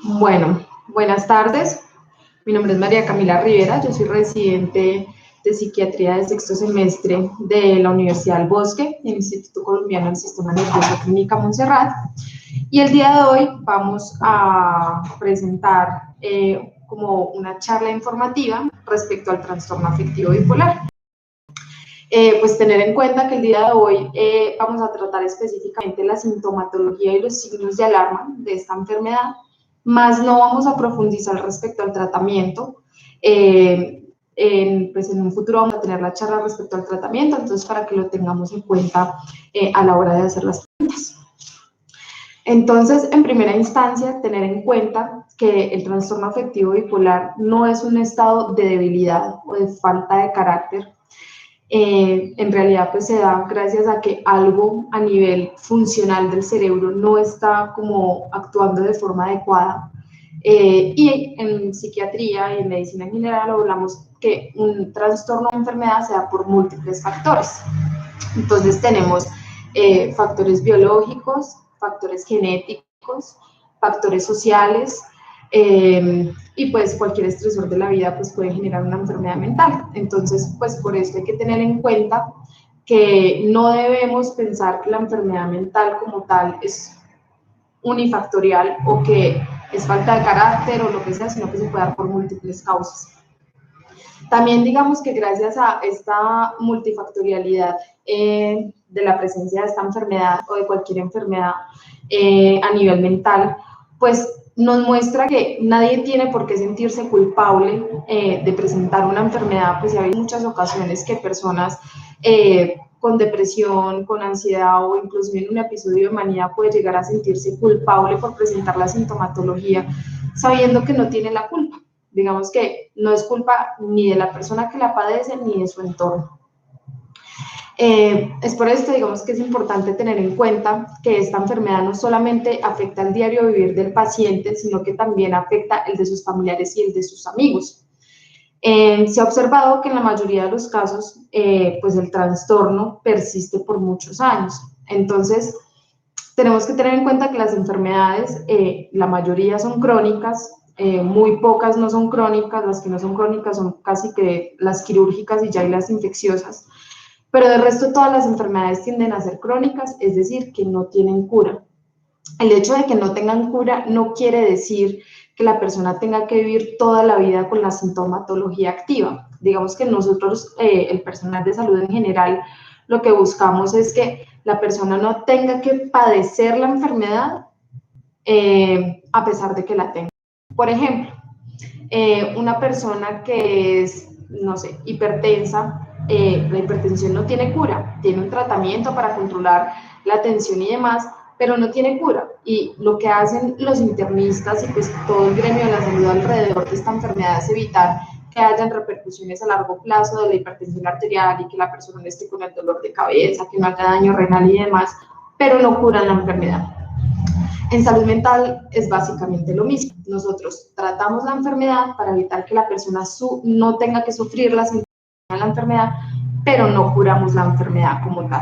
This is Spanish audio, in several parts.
Bueno, buenas tardes. Mi nombre es María Camila Rivera. Yo soy residente de psiquiatría de sexto semestre de la Universidad del Bosque, en el Instituto Colombiano del Sistema Nervioso Clínica Montserrat. Y el día de hoy vamos a presentar como una charla informativa respecto al trastorno afectivo bipolar. Pues tener en cuenta que el día de hoy vamos a tratar específicamente la sintomatología y los signos de alarma de esta enfermedad, más no vamos a profundizar respecto al tratamiento. Pues en un futuro vamos a tener la charla respecto al tratamiento, entonces para que lo tengamos en cuenta a la hora de hacer las preguntas. Entonces, en primera instancia, tener en cuenta que el trastorno afectivo bipolar no es un estado de debilidad o de falta de carácter. En realidad pues se da gracias a que algo a nivel funcional del cerebro no está como actuando de forma adecuada. Y en psiquiatría y en medicina en general hablamos que un trastorno o enfermedad se da por múltiples factores. Entonces tenemos factores biológicos, factores genéticos, factores sociales, y pues cualquier estresor de la vida pues puede generar una enfermedad mental. Entonces, pues por eso hay que tener en cuenta que no debemos pensar que la enfermedad mental como tal es unifactorial o que es falta de carácter o lo que sea, sino que se puede dar por múltiples causas. También digamos que gracias a esta multifactorialidad de la presencia de esta enfermedad o de cualquier enfermedad a nivel mental, pues nos muestra que nadie tiene por qué sentirse culpable de presentar una enfermedad, pues ya hay muchas ocasiones que personas con depresión, con ansiedad o incluso en un episodio de manía puede llegar a sentirse culpable por presentar la sintomatología sabiendo que no tiene la culpa. Digamos que no es culpa ni de la persona que la padece ni de su entorno. Es por esto, digamos, que es importante tener en cuenta que esta enfermedad no solamente afecta el diario vivir del paciente, sino que también afecta el de sus familiares y el de sus amigos. Se ha observado que en la mayoría de los casos, pues el trastorno persiste por muchos años. Entonces, tenemos que tener en cuenta que las enfermedades, la mayoría son crónicas, muy pocas no son crónicas, las que no son crónicas son casi que las quirúrgicas y ya hay las infecciosas, pero de resto todas las enfermedades tienden a ser crónicas, es decir, que no tienen cura. El hecho de que no tengan cura no quiere decir que la persona tenga que vivir toda la vida con la sintomatología activa. Digamos que nosotros, el personal de salud en general, lo que buscamos es que la persona no tenga que padecer la enfermedad a pesar de que la tenga. Por ejemplo, una persona que es, no sé, hipertensa, la hipertensión no tiene cura, tiene un tratamiento para controlar la tensión y demás, pero no tiene cura. Y lo que hacen los internistas y pues todo el gremio de la salud alrededor de esta enfermedad es evitar que hayan repercusiones a largo plazo de la hipertensión arterial y que la persona no esté con el dolor de cabeza, que no haya daño renal y demás, pero no curan la enfermedad. En salud mental es básicamente lo mismo. Nosotros tratamos la enfermedad para evitar que la persona no tenga que sufrir la enfermedad, pero no curamos la enfermedad como tal.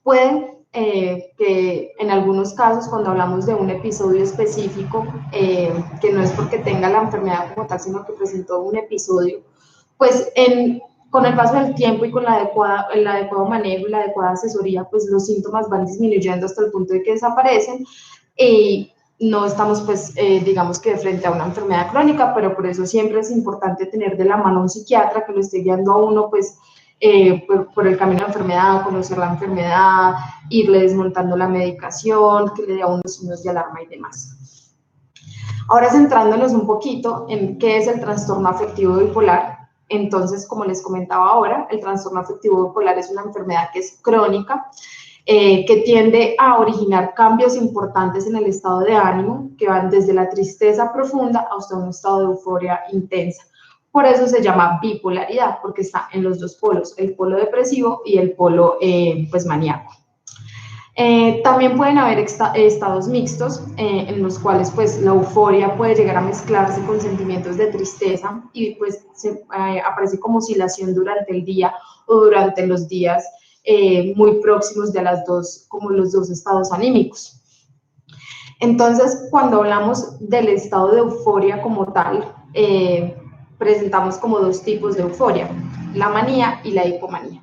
Puede que en algunos casos, cuando hablamos de un episodio específico, que no es porque tenga la enfermedad como tal, sino que presentó un episodio, pues con el paso del tiempo y con el adecuado manejo y la adecuada asesoría, pues los síntomas van disminuyendo hasta el punto de que desaparecen y no estamos, pues, digamos que de frente a una enfermedad crónica, pero por eso siempre es importante tener de la mano a un psiquiatra que lo esté guiando a uno, pues, por el camino de la enfermedad, conocer la enfermedad, irle desmontando la medicación, que le dé a uno signos de alarma y demás. Ahora centrándonos un poquito en qué es el trastorno afectivo bipolar. Entonces, como les comentaba ahora, el trastorno afectivo bipolar es una enfermedad que es crónica, que tiende a originar cambios importantes en el estado de ánimo, que van desde la tristeza profunda hasta un estado de euforia intensa. Por eso se llama bipolaridad, porque está en los dos polos, el polo depresivo y el polo pues maníaco. También pueden haber estados mixtos en los cuales pues la euforia puede llegar a mezclarse con sentimientos de tristeza y pues aparece como oscilación durante el día o durante los días muy próximos de los dos estados anímicos. Entonces, cuando hablamos del estado de euforia como tal, presentamos como dos tipos de euforia, la manía y la hipomanía.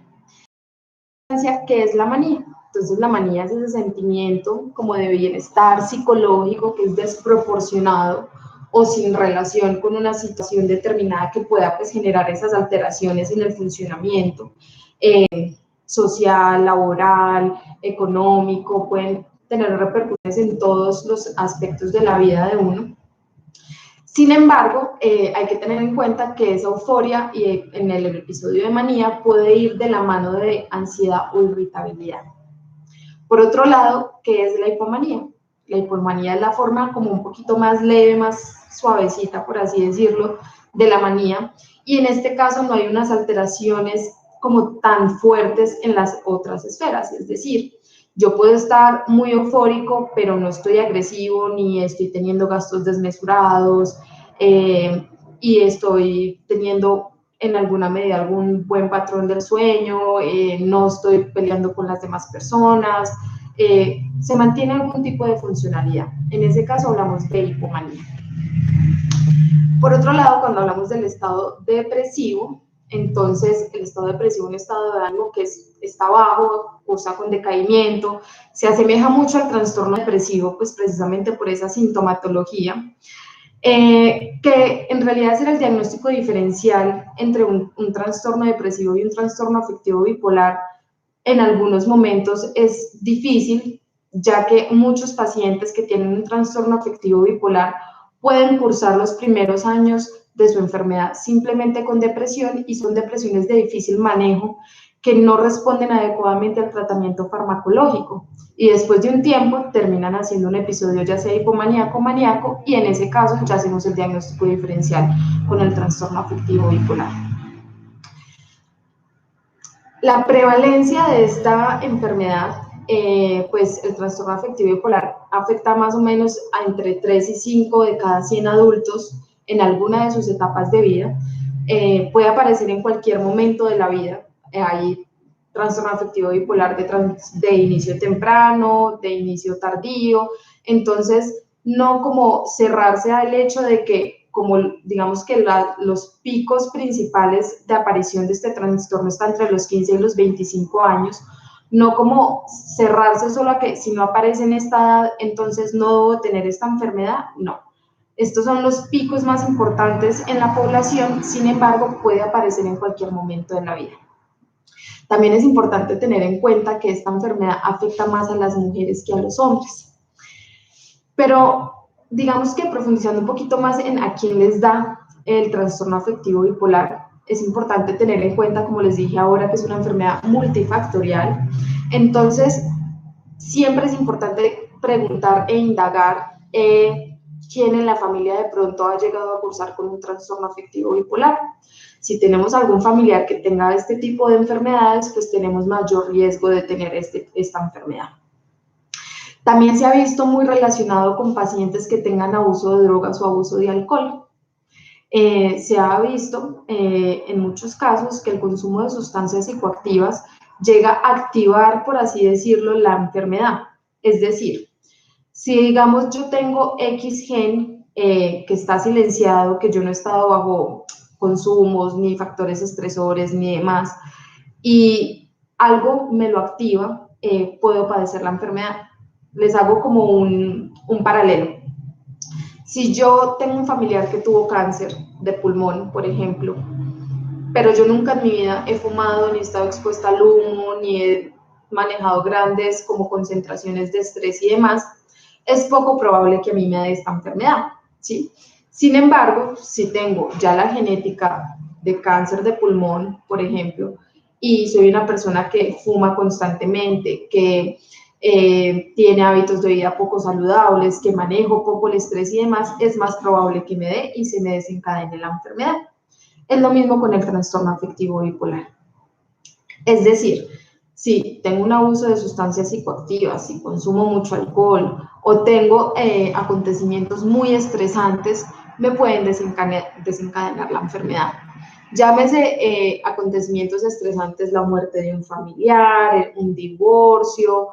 ¿Qué es la manía? Entonces, la manía es ese sentimiento como de bienestar psicológico que es desproporcionado o sin relación con una situación determinada que pueda pues, generar esas alteraciones en el funcionamiento social, laboral, económico, pueden tener repercusiones en todos los aspectos de la vida de uno. Sin embargo, hay que tener en cuenta que esa euforia y en el episodio de manía puede ir de la mano de ansiedad o irritabilidad. Por otro lado, ¿qué es la hipomanía? La hipomanía es la forma como un poquito más leve, más suavecita, por así decirlo, de la manía. Y en este caso no hay unas alteraciones como tan fuertes en las otras esferas. Es decir, yo puedo estar muy eufórico, pero no estoy agresivo ni estoy teniendo gastos desmesurados y estoy teniendo en alguna medida algún buen patrón del sueño, no estoy peleando con las demás personas, se mantiene algún tipo de funcionalidad. En ese caso hablamos de hipomanía. Por otro lado, cuando hablamos del estado depresivo, entonces el estado depresivo es un estado de ánimo que está bajo, cursa con decaimiento, se asemeja mucho al trastorno depresivo, pues precisamente por esa sintomatología. Que en realidad es el diagnóstico diferencial entre un trastorno depresivo y un trastorno afectivo bipolar. En algunos momentos es difícil, ya que muchos pacientes que tienen un trastorno afectivo bipolar pueden cursar los primeros años de su enfermedad simplemente con depresión y son depresiones de difícil manejo que no responden adecuadamente al tratamiento farmacológico y después de un tiempo terminan haciendo un episodio ya sea hipomaníaco o maníaco y en ese caso ya hacemos el diagnóstico diferencial con el trastorno afectivo bipolar. La prevalencia de esta enfermedad, pues el trastorno afectivo bipolar afecta más o menos a entre 3 y 5 de cada 100 adultos en alguna de sus etapas de vida. Puede aparecer en cualquier momento de la vida. Hay trastorno afectivo bipolar de inicio temprano, de inicio tardío. Entonces, no como cerrarse al hecho de que como digamos que los picos principales de aparición de este trastorno están entre los 15 y los 25 años, no como cerrarse solo a que si no aparece en esta edad, entonces no debo tener esta enfermedad, no. Estos son los picos más importantes en la población, sin embargo, puede aparecer en cualquier momento de la vida. También es importante tener en cuenta que esta enfermedad afecta más a las mujeres que a los hombres. Pero digamos que profundizando un poquito más en a quién les da el trastorno afectivo bipolar, es importante tener en cuenta, como les dije ahora, que es una enfermedad multifactorial. Entonces, siempre es importante preguntar e indagar quién en la familia de pronto ha llegado a cursar con un trastorno afectivo bipolar. Si tenemos algún familiar que tenga este tipo de enfermedades, pues tenemos mayor riesgo de tener esta enfermedad. También se ha visto muy relacionado con pacientes que tengan abuso de drogas o abuso de alcohol. Se ha visto en muchos casos que el consumo de sustancias psicoactivas llega a activar, por así decirlo, la enfermedad. Es decir, si digamos yo tengo X gen que está silenciado, que yo no he estado bajo consumos, ni factores estresores, ni demás, y algo me lo activa, puedo padecer la enfermedad. Les hago como un paralelo. Si yo tengo un familiar que tuvo cáncer de pulmón, por ejemplo, pero yo nunca en mi vida he fumado, ni he estado expuesta al humo, ni he manejado grandes como concentraciones de estrés y demás, es poco probable que a mí me dé esta enfermedad, ¿sí? Sin embargo, si tengo ya la genética de cáncer de pulmón, por ejemplo, y soy una persona que fuma constantemente, que tiene hábitos de vida poco saludables, que manejo poco el estrés y demás, es más probable que me dé y se me desencadene la enfermedad. Es lo mismo con el trastorno afectivo bipolar. Es decir, si tengo un abuso de sustancias psicoactivas, si consumo mucho alcohol o tengo acontecimientos muy estresantes, me pueden desencadenar la enfermedad. Llámese acontecimientos estresantes, la muerte de un familiar, un divorcio,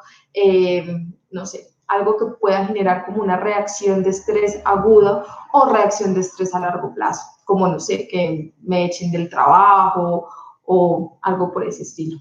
no sé, algo que pueda generar como una reacción de estrés aguda o reacción de estrés a largo plazo, como, no sé, que me echen del trabajo o algo por ese estilo.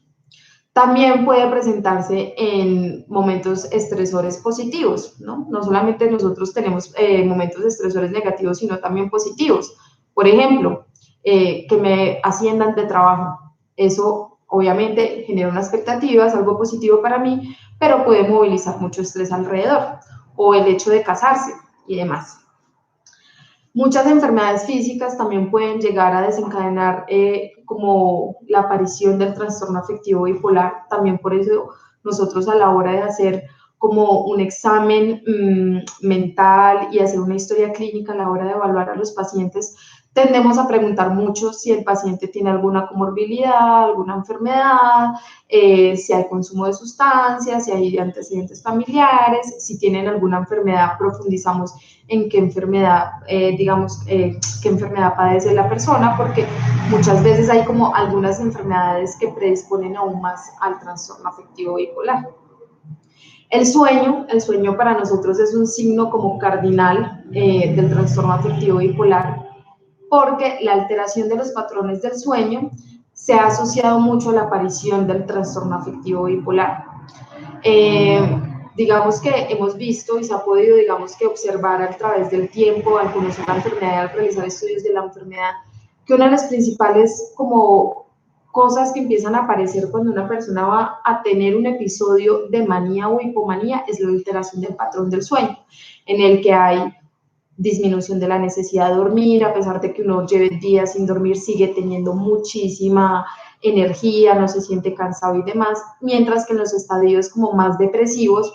También puede presentarse en momentos estresores positivos, ¿no? No solamente nosotros tenemos momentos estresores negativos, sino también positivos. Por ejemplo, que me asciendan de trabajo. Eso obviamente genera una expectativa, es algo positivo para mí, pero puede movilizar mucho estrés alrededor. O el hecho de casarse y demás. Muchas enfermedades físicas también pueden llegar a desencadenar como la aparición del trastorno afectivo bipolar. También por eso nosotros a la hora de hacer como un examen mental y hacer una historia clínica a la hora de evaluar a los pacientes, tendemos a preguntar mucho si el paciente tiene alguna comorbilidad, alguna enfermedad, si hay consumo de sustancias, si hay antecedentes familiares, si tienen alguna enfermedad, profundizamos en qué enfermedad, qué enfermedad padece la persona, porque muchas veces hay como algunas enfermedades que predisponen aún más al trastorno afectivo bipolar. El sueño para nosotros es un signo como cardinal del trastorno afectivo bipolar, porque la alteración de los patrones del sueño se ha asociado mucho a la aparición del trastorno afectivo bipolar. Digamos que hemos visto y se ha podido, digamos que observar a través del tiempo, al conocer la enfermedad, al realizar estudios de la enfermedad, que una de las principales como cosas que empiezan a aparecer cuando una persona va a tener un episodio de manía o hipomanía es la alteración del patrón del sueño, en el que hay disminución de la necesidad de dormir, a pesar de que uno lleve días sin dormir, sigue teniendo muchísima energía, no se siente cansado y demás, mientras que en los estadios como más depresivos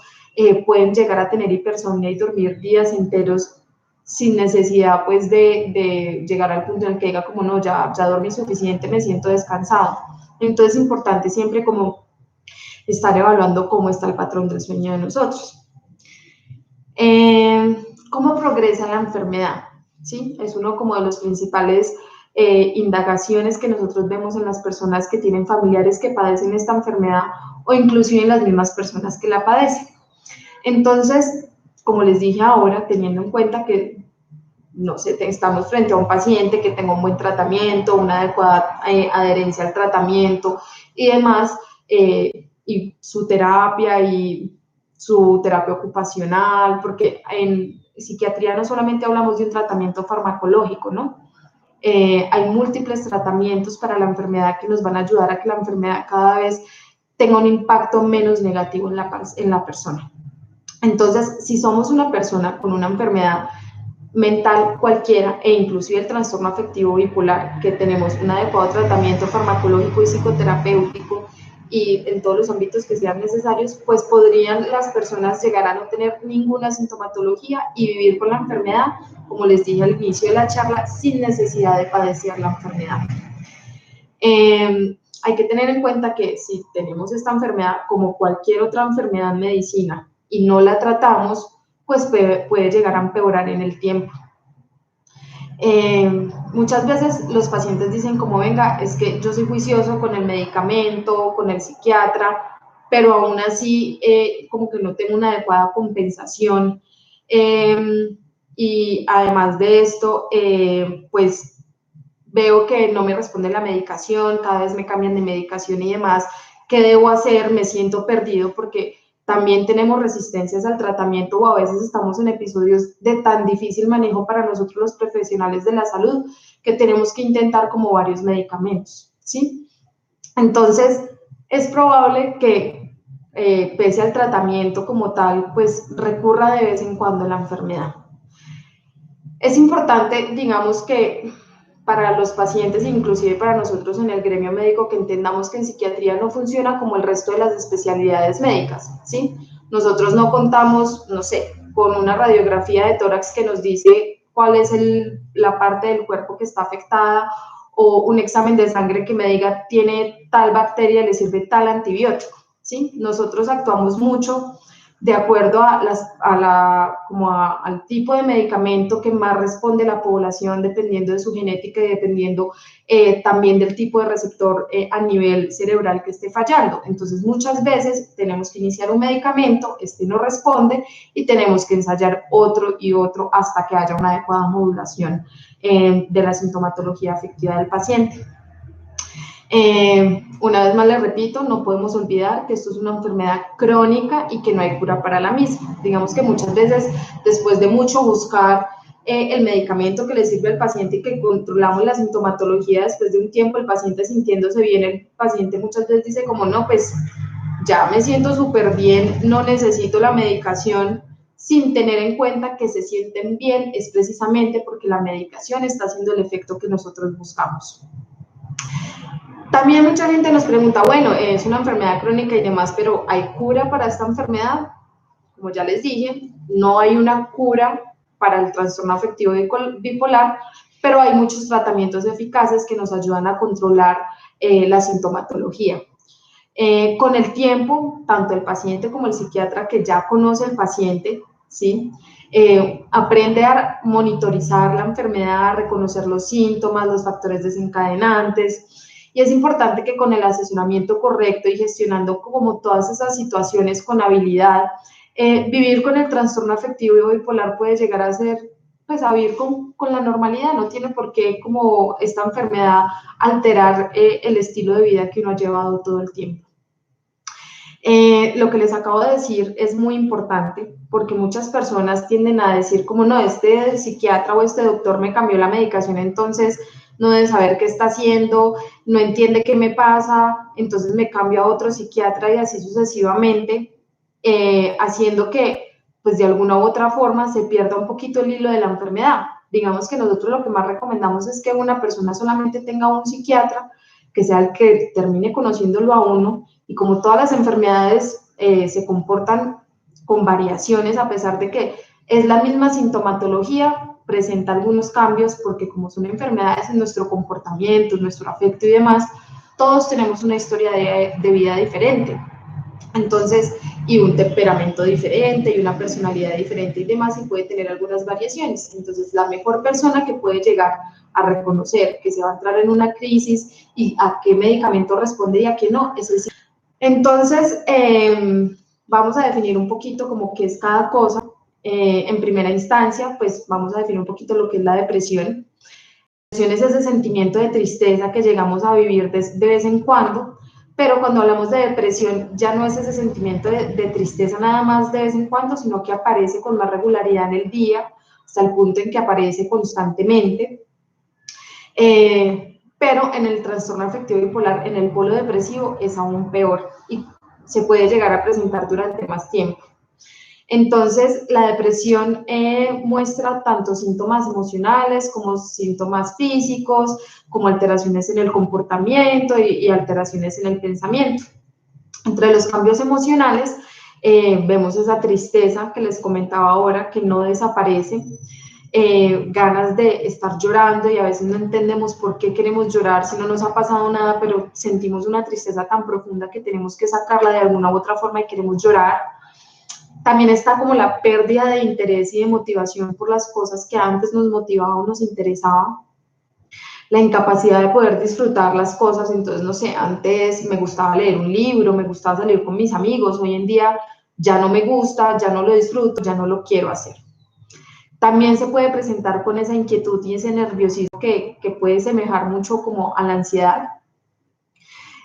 pueden llegar a tener hipersomnia y dormir días enteros sin necesidad pues de llegar al punto en el que diga como no, ya dormí suficiente, me siento descansado. Entonces es importante siempre como estar evaluando cómo está el patrón del sueño de nosotros. ¿Cómo progresa la enfermedad? ¿Sí? Es uno como de los principales indagaciones que nosotros vemos en las personas que tienen familiares que padecen esta enfermedad o inclusive en las mismas personas que la padecen. Entonces, como les dije ahora, teniendo en cuenta que, no sé, estamos frente a un paciente que tenga un buen tratamiento, una adecuada adherencia al tratamiento y demás, y su terapia y su terapia ocupacional, porque en psiquiatría no solamente hablamos de un tratamiento farmacológico, ¿no? Hay múltiples tratamientos para la enfermedad que nos van a ayudar a que la enfermedad cada vez tenga un impacto menos negativo en la persona. Entonces, si somos una persona con una enfermedad mental cualquiera e inclusive el trastorno afectivo bipolar, que tenemos un adecuado tratamiento farmacológico y psicoterapéutico y en todos los ámbitos que sean necesarios, pues podrían las personas llegar a no tener ninguna sintomatología y vivir con la enfermedad, como les dije al inicio de la charla, sin necesidad de padecer la enfermedad. Hay que tener en cuenta que si tenemos esta enfermedad, como cualquier otra enfermedad en medicina, y no la tratamos, pues puede llegar a empeorar en el tiempo. Muchas veces los pacientes dicen como, venga, es que yo soy juicioso con el medicamento, con el psiquiatra, pero aún así como que no tengo una adecuada compensación. Y además de esto, pues veo que no me responde la medicación, cada vez me cambian de medicación y demás. ¿Qué debo hacer? Me siento perdido porque también tenemos resistencias al tratamiento o a veces estamos en episodios de tan difícil manejo para nosotros los profesionales de la salud que tenemos que intentar como varios medicamentos, ¿sí? Entonces, es probable que pese al tratamiento como tal, pues recurra de vez en cuando la enfermedad. Es importante, digamos que para los pacientes, inclusive para nosotros en el gremio médico, que entendamos que en psiquiatría no funciona como el resto de las especialidades médicas, ¿sí? Nosotros no contamos, no sé, con una radiografía de tórax que nos dice cuál es la parte del cuerpo que está afectada o un examen de sangre que me diga tiene tal bacteria, le sirve tal antibiótico, ¿sí? Nosotros actuamos mucho de acuerdo al tipo de medicamento que más responde la población, dependiendo de su genética y dependiendo también del tipo de receptor a nivel cerebral que esté fallando. Entonces, muchas veces tenemos que iniciar un medicamento, este no responde y tenemos que ensayar otro y otro hasta que haya una adecuada modulación de la sintomatología afectiva del paciente. Una vez más les repito, no podemos olvidar que esto es una enfermedad crónica y que no hay cura para la misma. Digamos que muchas veces, después de mucho buscar el medicamento que le sirve al paciente y que controlamos la sintomatología, después de un tiempo el paciente sintiéndose bien, el paciente muchas veces dice como no, pues ya me siento súper bien, no necesito la medicación, sin tener en cuenta que se sienten bien es precisamente porque la medicación está haciendo el efecto que nosotros buscamos. También mucha gente nos pregunta, bueno, es una enfermedad crónica y demás, pero ¿hay cura para esta enfermedad? Como ya les dije, no hay una cura para el trastorno afectivo bipolar, pero hay muchos tratamientos eficaces que nos ayudan a controlar la sintomatología. Con el tiempo, tanto el paciente como el psiquiatra que ya conoce al paciente, ¿sí? Aprende a monitorizar la enfermedad, a reconocer los síntomas, los factores desencadenantes, y es importante que con el asesoramiento correcto y gestionando como todas esas situaciones con habilidad, vivir con el trastorno afectivo bipolar puede llegar a ser, pues a vivir con la normalidad, no tiene por qué como esta enfermedad alterar el estilo de vida que uno ha llevado todo el tiempo. Lo que les acabo de decir es muy importante porque muchas personas tienden a decir como no, este psiquiatra o este doctor me cambió la medicación, entonces no debe saber qué está haciendo, no entiende qué me pasa, entonces me cambio a otro psiquiatra y así sucesivamente, haciendo que pues de alguna u otra forma se pierda un poquito el hilo de la enfermedad. Digamos que nosotros lo que más recomendamos es que una persona solamente tenga un psiquiatra, que sea el que termine conociéndolo a uno, y como todas las enfermedades se comportan con variaciones, a pesar de que es la misma sintomatología, presenta algunos cambios porque como son enfermedades en nuestro comportamiento, en nuestro afecto y demás, todos tenemos una historia de vida diferente. Entonces, y un temperamento diferente y una personalidad diferente y demás, y puede tener algunas variaciones. Entonces, la mejor persona que puede llegar a reconocer que se va a entrar en una crisis y a qué medicamento responde y a qué no, es el psiquiatra. Entonces, vamos a definir un poquito como qué es cada cosa. En primera instancia, pues vamos a definir un poquito lo que es la depresión. La depresión es ese sentimiento de tristeza que llegamos a vivir de vez en cuando, pero cuando hablamos de depresión ya no es ese sentimiento de tristeza nada más de vez en cuando, sino que aparece con más regularidad en el día, hasta el punto en que aparece constantemente. Pero en el trastorno afectivo bipolar, en el polo depresivo, es aún peor y se puede llegar a presentar durante más tiempo. Entonces, la depresión muestra tanto síntomas emocionales como síntomas físicos, como alteraciones en el comportamiento y alteraciones en el pensamiento. Entre los cambios emocionales, vemos esa tristeza que les comentaba ahora, que no desaparece, ganas de estar llorando y a veces no entendemos por qué queremos llorar si no nos ha pasado nada, pero sentimos una tristeza tan profunda que tenemos que sacarla de alguna u otra forma y queremos llorar. También está como la pérdida de interés y de motivación por las cosas que antes nos motivaba o nos interesaba. La incapacidad de poder disfrutar las cosas, entonces, no sé, antes me gustaba leer un libro, me gustaba salir con mis amigos, hoy en día ya no me gusta, ya no lo disfruto, ya no lo quiero hacer. También se puede presentar con esa inquietud y ese nerviosismo que puede semejar mucho como a la ansiedad.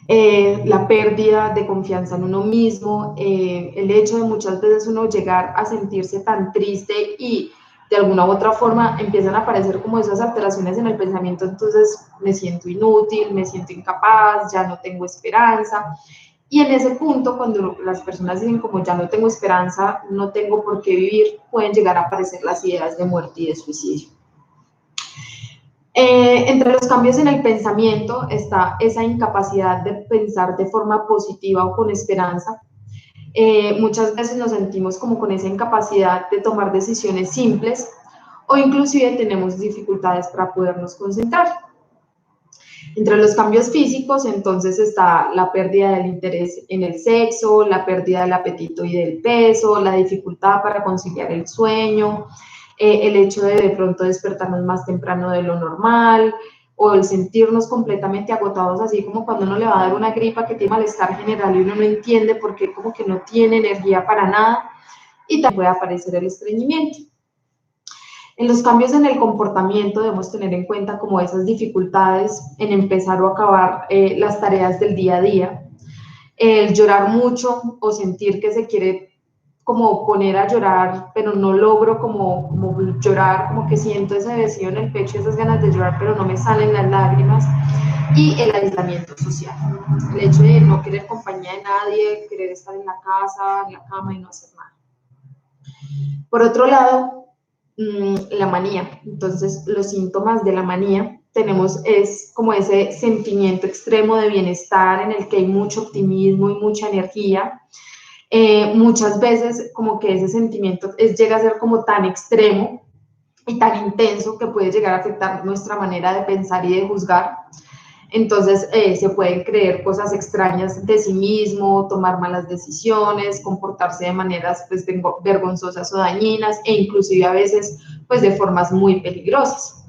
La pérdida de confianza en uno mismo, el hecho de muchas veces uno llegar a sentirse tan triste y de alguna u otra forma empiezan a aparecer como esas alteraciones en el pensamiento, entonces me siento inútil, me siento incapaz, ya no tengo esperanza. Y en ese punto, cuando las personas dicen como ya no tengo esperanza, no tengo por qué vivir, pueden llegar a aparecer las ideas de muerte y de suicidio. Entre los cambios en el pensamiento está esa incapacidad de pensar de forma positiva o con esperanza. Muchas veces nos sentimos como con esa incapacidad de tomar decisiones simples o inclusive tenemos dificultades para podernos concentrar. Entre los cambios físicos, entonces, está la pérdida del interés en el sexo, la pérdida del apetito y del peso, la dificultad para conciliar el sueño, el hecho de pronto despertarnos más temprano de lo normal, o el sentirnos completamente agotados, así como cuando uno le va a dar una gripa que tiene malestar general y uno no entiende por qué como que no tiene energía para nada, y también puede aparecer el estreñimiento. En los cambios en el comportamiento debemos tener en cuenta como esas dificultades en empezar o acabar las tareas del día a día, el llorar mucho o sentir que se quiere como poner a llorar, pero no logro como llorar, como que siento ese vacío en el pecho, esas ganas de llorar, pero no me salen las lágrimas, y el aislamiento social, el hecho de no querer compañía de nadie, querer estar en la casa, en la cama y no hacer nada. Por otro lado, la manía. Entonces, los síntomas de la manía es como ese sentimiento extremo de bienestar en el que hay mucho optimismo y mucha energía. Muchas veces como que ese sentimiento llega a ser como tan extremo y tan intenso que puede llegar a afectar nuestra manera de pensar y de juzgar. Entonces se pueden creer cosas extrañas de sí mismo, tomar malas decisiones, comportarse de maneras pues vergonzosas o dañinas, e inclusive a veces pues de formas muy peligrosas.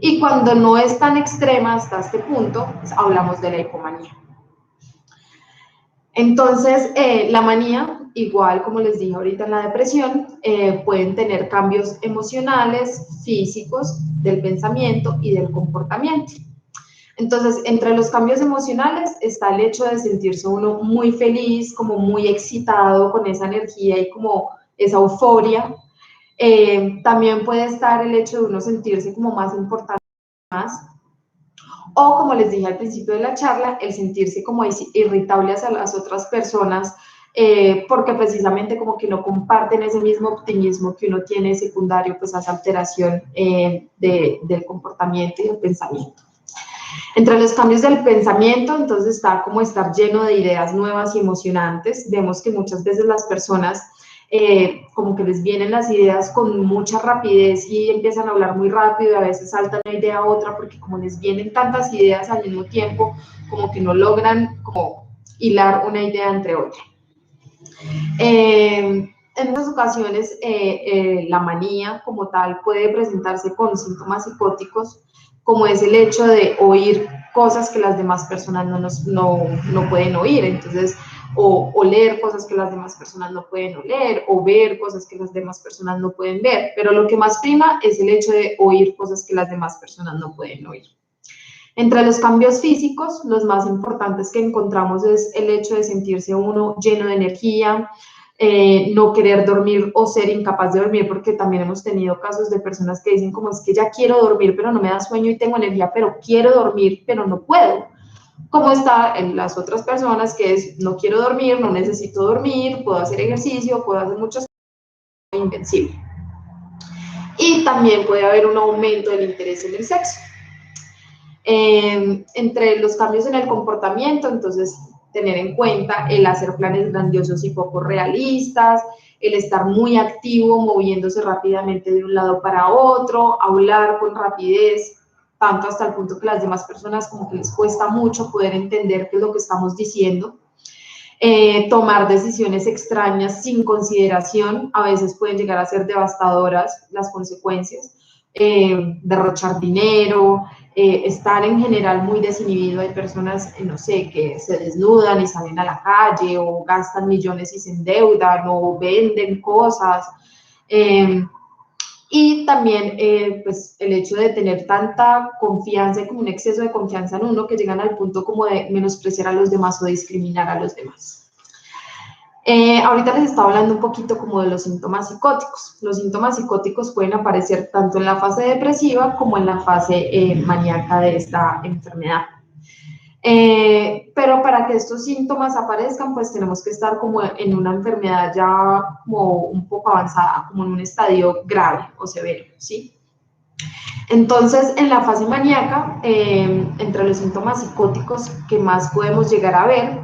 Y cuando no es tan extrema hasta este punto, pues, hablamos de la hipomanía. Entonces, la manía, igual como les dije ahorita en la depresión, pueden tener cambios emocionales, físicos, del pensamiento y del comportamiento. Entonces, entre los cambios emocionales está el hecho de sentirse uno muy feliz, como muy excitado con esa energía y como esa euforia. También puede estar el hecho de uno sentirse como más importante, más. O, como les dije al principio de la charla, el sentirse como irritable hacia las otras personas, porque precisamente como que no comparten ese mismo optimismo que uno tiene secundario pues a esa alteración del comportamiento y del pensamiento. Entre los cambios del pensamiento, entonces está como estar lleno de ideas nuevas y emocionantes. Vemos que muchas veces las personas como que les vienen las ideas con mucha rapidez y empiezan a hablar muy rápido y a veces saltan una idea a otra porque como les vienen tantas ideas al mismo tiempo, como que no logran como hilar una idea entre otra. En muchas ocasiones la manía como tal puede presentarse con síntomas psicóticos, como es el hecho de oír cosas que las demás personas no pueden oír, entonces, o leer cosas que las demás personas no pueden oler, o ver cosas que las demás personas no pueden ver, pero lo que más prima es el hecho de oír cosas que las demás personas no pueden oír. Entre los cambios físicos, los más importantes que encontramos es el hecho de sentirse uno lleno de energía, no querer dormir o ser incapaz de dormir, porque también hemos tenido casos de personas que dicen como es que ya quiero dormir, pero no me da sueño y tengo energía, pero quiero dormir, pero no puedo. Como está en las otras personas que es no quiero dormir, no necesito dormir, puedo hacer ejercicio, puedo hacer muchas cosas, invencible. Y también puede haber un aumento del interés en el sexo. Entre los cambios en el comportamiento, entonces tener en cuenta el hacer planes grandiosos y poco realistas, el estar muy activo, moviéndose rápidamente de un lado para otro, hablar con rapidez, tanto hasta el punto que las demás personas como que les cuesta mucho poder entender qué es lo que estamos diciendo. Tomar decisiones extrañas sin consideración, a veces pueden llegar a ser devastadoras las consecuencias, derrochar dinero, estar en general muy desinhibido. Hay personas, no sé, que se desnudan y salen a la calle o gastan millones y se endeudan o venden cosas. Y también pues el hecho de tener tanta confianza y como un exceso de confianza en uno que llegan al punto como de menospreciar a los demás o discriminar a los demás. Ahorita les estaba hablando un poquito como de los síntomas psicóticos. Los síntomas psicóticos pueden aparecer tanto en la fase depresiva como en la fase maníaca de esta enfermedad. Pero para que estos síntomas aparezcan, pues tenemos que estar como en una enfermedad ya como un poco avanzada, como en un estadio grave o severo, ¿sí? Entonces, en la fase maníaca, entre los síntomas psicóticos que más podemos llegar a ver,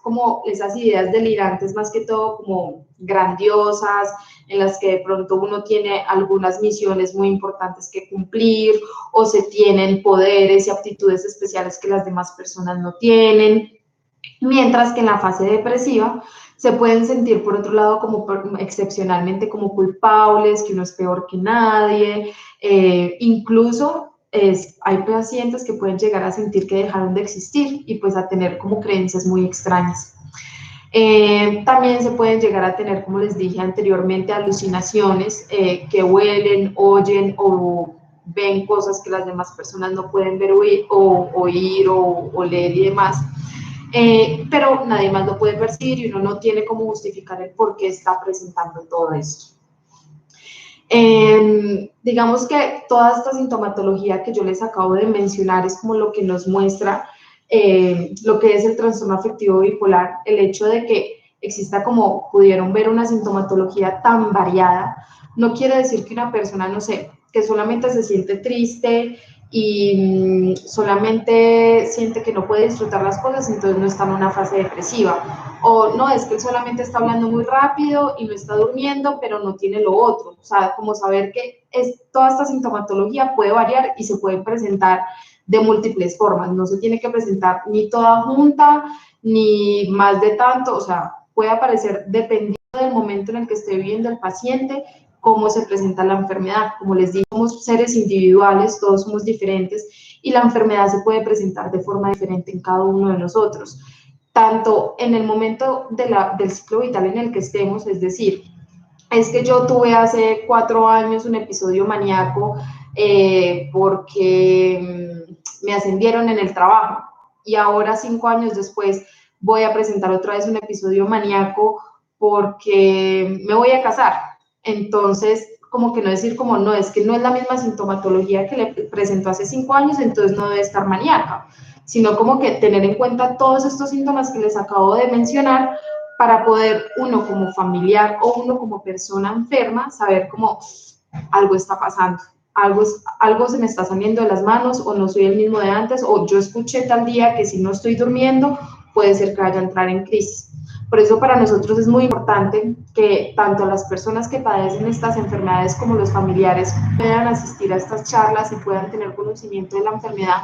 como esas ideas delirantes, más que todo como grandiosas, en las que de pronto uno tiene algunas misiones muy importantes que cumplir o se tienen poderes y aptitudes especiales que las demás personas no tienen. Mientras que en la fase depresiva se pueden sentir, por otro lado, como excepcionalmente como culpables, que uno es peor que nadie, incluso hay pacientes que pueden llegar a sentir que dejaron de existir y pues a tener como creencias muy extrañas. También se pueden llegar a tener, como les dije anteriormente, alucinaciones que huelen, oyen o ven cosas que las demás personas no pueden ver o oír o leer y demás. Pero nadie más lo puede percibir y uno no tiene cómo justificar el por qué está presentando todo esto. Digamos que toda esta sintomatología que yo les acabo de mencionar es como lo que nos muestra lo que es el trastorno afectivo bipolar, el hecho de que exista, como pudieron ver, una sintomatología tan variada, no quiere decir que una persona, no sé, que solamente se siente triste y solamente siente que no puede disfrutar las cosas, entonces no está en una fase depresiva. O no, es que él solamente está hablando muy rápido y no está durmiendo, pero no tiene lo otro. O sea, como saber que toda esta sintomatología puede variar y se puede presentar de múltiples formas. No se tiene que presentar ni toda junta, ni más de tanto. O sea, puede aparecer dependiendo del momento en el que esté viviendo el paciente, cómo se presenta la enfermedad. Como les digo, somos seres individuales, todos somos diferentes y la enfermedad se puede presentar de forma diferente en cada uno de nosotros, tanto en el momento del ciclo vital en el que estemos, es decir, es que yo tuve hace 4 años un episodio maníaco porque me ascendieron en el trabajo y ahora 5 años después voy a presentar otra vez un episodio maníaco porque me voy a casar. Entonces, como que no decir como no, es que no es la misma sintomatología que le presentó hace 5 años, entonces no debe estar maníaca, sino como que tener en cuenta todos estos síntomas que les acabo de mencionar para poder uno como familiar o uno como persona enferma saber cómo algo está pasando, algo se me está saliendo de las manos o no soy el mismo de antes o yo escuché tal día que si no estoy durmiendo puede ser que vaya a entrar en crisis. Por eso para nosotros es muy importante que tanto las personas que padecen estas enfermedades como los familiares puedan asistir a estas charlas y puedan tener conocimiento de la enfermedad,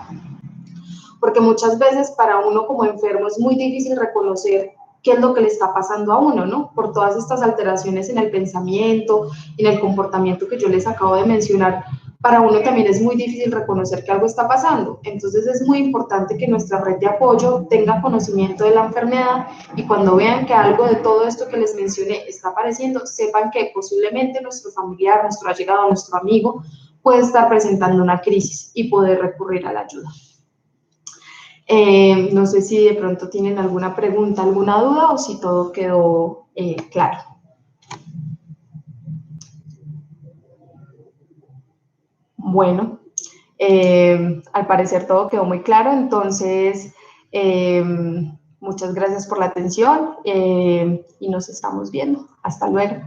porque muchas veces para uno como enfermo es muy difícil reconocer qué es lo que le está pasando a uno, ¿no? Por todas estas alteraciones en el pensamiento, en el comportamiento que yo les acabo de mencionar, para uno también es muy difícil reconocer que algo está pasando. Entonces es muy importante que nuestra red de apoyo tenga conocimiento de la enfermedad y cuando vean que algo de todo esto que les mencioné está apareciendo, sepan que posiblemente nuestro familiar, nuestro allegado, nuestro amigo puede estar presentando una crisis y poder recurrir a la ayuda. No sé si de pronto tienen alguna pregunta, alguna duda o si todo quedó claro. Bueno, al parecer todo quedó muy claro, entonces muchas gracias por la atención y nos estamos viendo. Hasta luego.